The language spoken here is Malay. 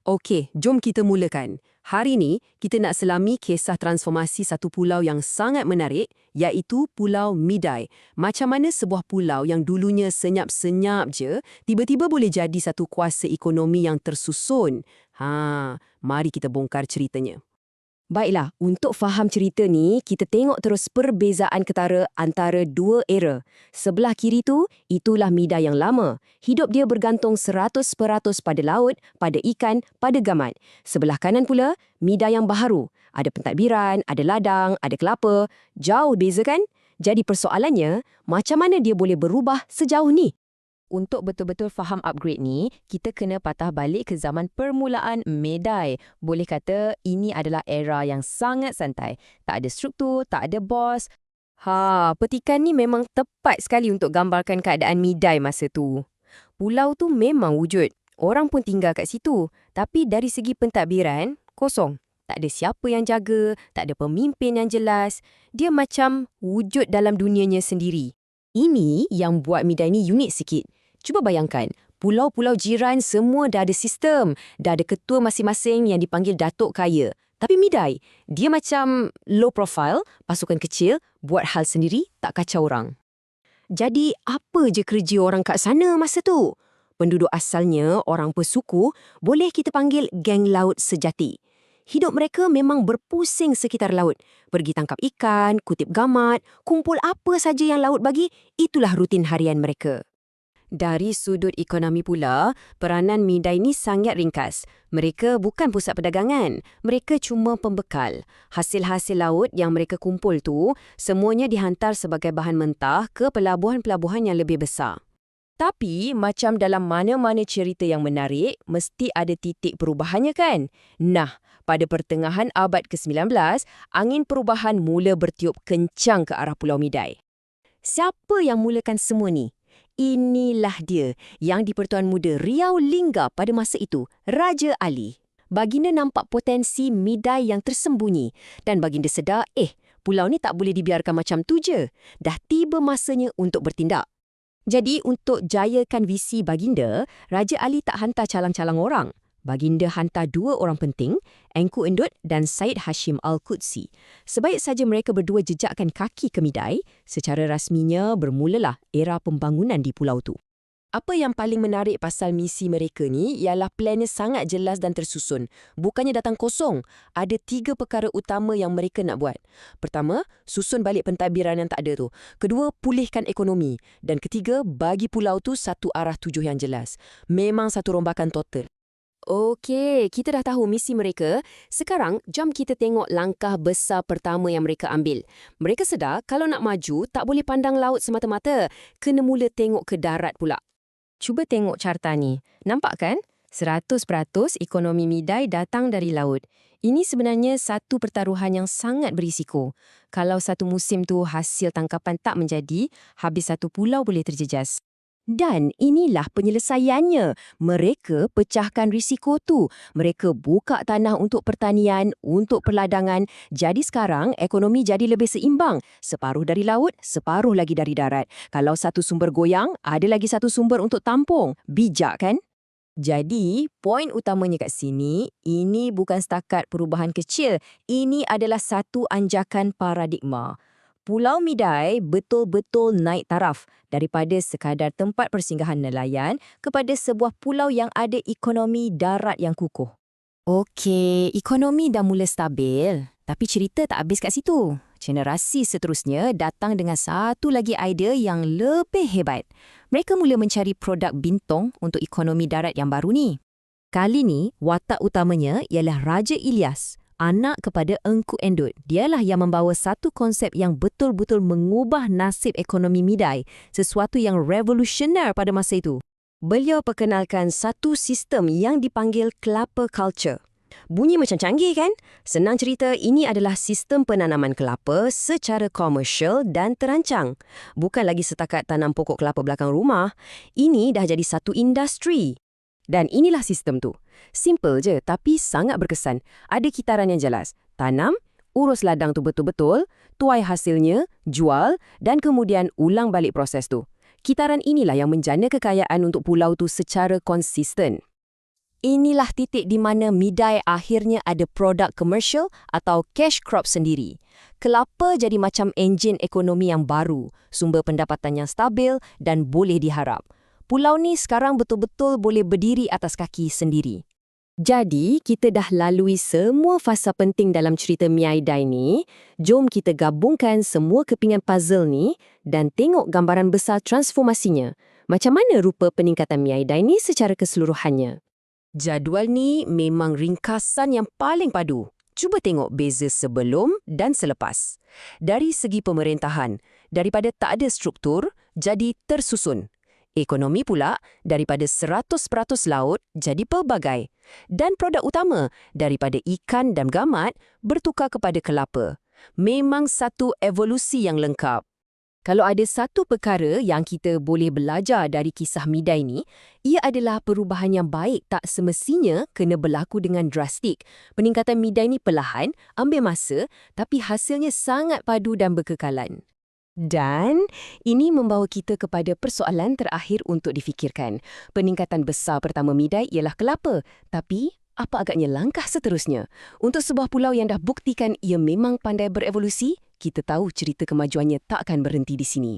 Okey, jom kita mulakan. Hari ni, kita nak selami kisah transformasi satu pulau yang sangat menarik, iaitu Pulau Midai. Macam mana sebuah pulau yang dulunya senyap-senyap je, tiba-tiba boleh jadi satu kuasa ekonomi yang tersusun. Mari kita bongkar ceritanya. Baiklah, untuk faham cerita ni, kita tengok terus perbezaan ketara antara dua era. Sebelah kiri tu, itulah Midai yang lama. Hidup dia bergantung 100% pada laut, pada ikan, pada gamat. Sebelah kanan pula, Midai yang baharu. Ada pentadbiran, ada ladang, ada kelapa. Jauh beza kan? Jadi persoalannya, macam mana dia boleh berubah sejauh ni? Untuk betul-betul faham upgrade ni, kita kena patah balik ke zaman permulaan Midai. Boleh kata ini adalah era yang sangat santai. Tak ada struktur, tak ada bos. Petikan ni memang tepat sekali untuk gambarkan keadaan Midai masa tu. Pulau tu memang wujud. Orang pun tinggal kat situ. Tapi dari segi pentadbiran, kosong. Tak ada siapa yang jaga, tak ada pemimpin yang jelas. Dia macam wujud dalam dunianya sendiri. Ini yang buat Midai ni unik sikit. Cuba bayangkan, pulau-pulau jiran semua dah ada sistem, dah ada ketua masing-masing yang dipanggil Datuk Kaya. Tapi Midai, dia macam low profile, pasukan kecil, buat hal sendiri, tak kacau orang. Jadi, apa je kerja orang kat sana masa tu? Penduduk asalnya, orang bersuku, boleh kita panggil geng laut sejati. Hidup mereka memang berpusing sekitar laut. Pergi tangkap ikan, kutip gamat, kumpul apa saja yang laut bagi, itulah rutin harian mereka. Dari sudut ekonomi pula, peranan Midai ni sangat ringkas. Mereka bukan pusat perdagangan, mereka cuma pembekal. Hasil-hasil laut yang mereka kumpul tu, semuanya dihantar sebagai bahan mentah ke pelabuhan-pelabuhan yang lebih besar. Tapi, macam dalam mana-mana cerita yang menarik, mesti ada titik perubahannya kan? Nah, pada pertengahan abad ke-19, angin perubahan mula bertiup kencang ke arah Pulau Midai. Siapa yang mulakan semua ni? Inilah dia yang di-Pertuan Muda Riau Lingga pada masa itu, Raja Ali. Baginda nampak potensi Midai yang tersembunyi dan baginda sedar, pulau ni tak boleh dibiarkan macam tu je. Dah tiba masanya untuk bertindak. Jadi, untuk jayakan visi baginda, Raja Ali tak hantar calang-calang orang. Baginda hantar 2 orang penting, Engku Endut dan Syed Hashim Al-Qudsi. Sebaik saja mereka berdua jejakkan kaki ke Midai, secara rasminya bermulalah era pembangunan di pulau tu. Apa yang paling menarik pasal misi mereka ni ialah plannya sangat jelas dan tersusun. Bukannya datang kosong. Ada 3 perkara utama yang mereka nak buat. Pertama, susun balik pentadbiran yang tak ada tu. Kedua, pulihkan ekonomi. Dan ketiga, bagi pulau tu satu arah tujuh yang jelas. Memang satu rombakan total. Okey, kita dah tahu misi mereka. Sekarang, jom kita tengok langkah besar pertama yang mereka ambil. Mereka sedar kalau nak maju, tak boleh pandang laut semata-mata. Kena mula tengok ke darat pula. Cuba tengok carta ni. Nampak kan? 100% ekonomi Midai datang dari laut. Ini sebenarnya satu pertaruhan yang sangat berisiko. Kalau satu musim tu hasil tangkapan tak menjadi, habis satu pulau boleh terjejas. Dan inilah penyelesaiannya. Mereka pecahkan risiko tu. Mereka buka tanah untuk pertanian, untuk perladangan. Jadi sekarang ekonomi jadi lebih seimbang. Separuh dari laut, separuh lagi dari darat. Kalau satu sumber goyang, ada lagi satu sumber untuk tampung. Bijak kan? Jadi, poin utamanya kat sini, ini bukan setakat perubahan kecil. Ini adalah satu anjakan paradigma. Pulau Midai betul-betul naik taraf daripada sekadar tempat persinggahan nelayan kepada sebuah pulau yang ada ekonomi darat yang kukuh. Okey, ekonomi dah mula stabil. Tapi cerita tak habis kat situ. Generasi seterusnya datang dengan satu lagi idea yang lebih hebat. Mereka mula mencari produk bintong untuk ekonomi darat yang baru ni. Kali ni, watak utamanya ialah Raja Ilyas, anak kepada Engku Endut. Dialah yang membawa satu konsep yang betul-betul mengubah nasib ekonomi Midai, sesuatu yang revolusioner pada masa itu. Beliau perkenalkan satu sistem yang dipanggil kelapa culture. Bunyi macam canggih kan? Senang cerita, ini adalah sistem penanaman kelapa secara komersial dan terancang. Bukan lagi setakat tanam pokok kelapa belakang rumah. Ini dah jadi satu industri. Dan inilah sistem tu. Simple je tapi sangat berkesan. Ada kitaran yang jelas. Tanam, urus ladang tu betul-betul, tuai hasilnya, jual dan kemudian ulang balik proses tu. Kitaran inilah yang menjana kekayaan untuk pulau tu secara konsisten. Inilah titik di mana Midai akhirnya ada produk komersial atau cash crop sendiri. Kelapa jadi macam enjin ekonomi yang baru, sumber pendapatan yang stabil dan boleh diharap. Pulau ni sekarang betul-betul boleh berdiri atas kaki sendiri. Jadi, kita dah lalui semua fasa penting dalam cerita Miaidai ni. Jom kita gabungkan semua kepingan puzzle ni dan tengok gambaran besar transformasinya. Macam mana rupa peningkatan Miaidai ni secara keseluruhannya? Jadual ni memang ringkasan yang paling padu. Cuba tengok beza sebelum dan selepas. Dari segi pemerintahan, daripada tak ada struktur, jadi tersusun. Ekonomi pula, daripada 100% laut, jadi pelbagai. Dan produk utama, daripada ikan dan gamat, bertukar kepada kelapa. Memang satu evolusi yang lengkap. Kalau ada satu perkara yang kita boleh belajar dari kisah Midai ni, ia adalah perubahan yang baik tak semestinya kena berlaku dengan drastik. Peningkatan Midai ni perlahan, ambil masa, tapi hasilnya sangat padu dan berkekalan. Dan ini membawa kita kepada persoalan terakhir untuk difikirkan. Peningkatan besar pertama Midai ialah kelapa, tapi apa agaknya langkah seterusnya? Untuk sebuah pulau yang dah buktikan ia memang pandai berevolusi, kita tahu cerita kemajuannya tak akan berhenti di sini.